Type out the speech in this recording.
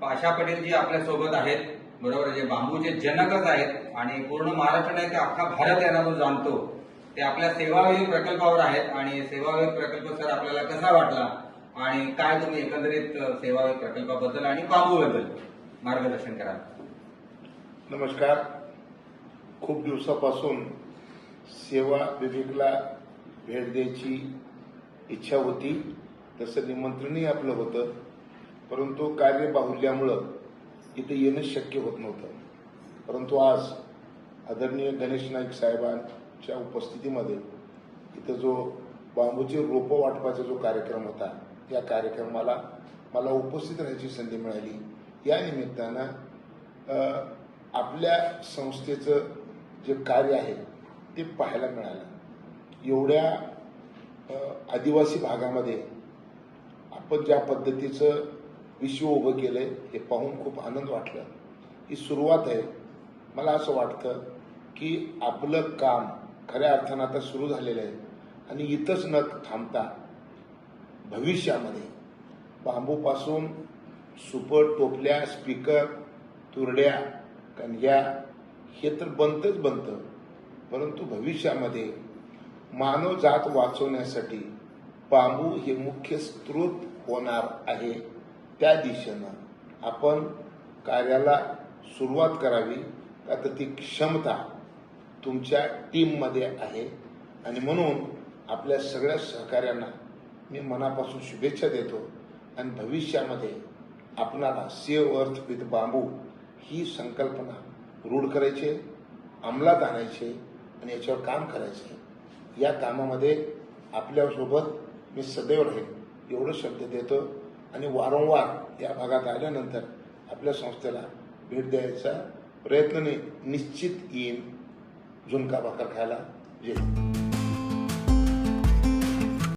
पाशा पटेल जी आपल्या सोबत आहेत, बरोबर, जे बांबूचे जनकच आहेत आणि पूर्ण महाराष्ट्र नाही ते अख्खा भारत यांना जो जाणतो, ते आपल्या सेवावेळी प्रकल्पावर आहेत. आणि सेवावेळी प्रकल्प सर आपल्याला कसा वाटला आणि काय तुम्ही एकंदरीत सेवावेळी प्रकल्पाबद्दल आणि बांबूबद्दल मार्गदर्शन कराल? नमस्कार. खूप दिवसापासून सेवा विवेकला भेट द्यायची इच्छा होती, तसं निमंत्रणही आपलं होतं, परंतु कार्यबाहुल्यामुळं इथे येणं शक्य होत नव्हतं. परंतु आज आदरणीय गणेश नाईक साहेबांच्या उपस्थितीमध्ये इथं जो बांबूची रोपं वाटपाचा जो कार्यक्रम होता, या कार्यक्रमाला मला उपस्थित राहायची संधी मिळाली. या निमित्तानं आपल्या संस्थेचं जे कार्य आहे ते पाहायला मिळालं. एवढ्या आदिवासी भागामध्ये आपण ज्या पद्धतीचं विश्व उभं केलंय हे पाहून खूप आनंद वाटला. ही सुरुवात आहे. मला असं वाटतं की आपलं काम खऱ्या अर्थानं आता सुरू झालेलं आहे आणि इथंच न थांबता भविष्यामध्ये बांबूपासून सुपट, टोपल्या, स्पीकर, तुरड्या, कणग्या हे तर बनतंच बनतं, परंतु भविष्यामध्ये मानवजात वाचवण्यासाठी बांबू हे मुख्य स्रोत होणार आहे. त्या दिशेनं आपण कार्याला सुरुवात करावी. का तर ती क्षमता तुमच्या टीममध्ये आहे आणि म्हणून आपल्या सगळ्या सहकार्यांना मी मनापासून शुभेच्छा देतो. आणि भविष्यामध्ये आपणाला सेव्ह अर्थ विथ बांबू ही संकल्पना रूढ करायची, अंमलात आणायची आणि याच्यावर काम करायचे. या कामामध्ये आपल्यासोबत मी सदैव राहील एवढं शब्द देतो आणि वारंवार या भागात आल्यानंतर आपल्या संस्थेला भेट द्यायचा प्रयत्न निश्चित येईल. झुणका भाकर खायला. जय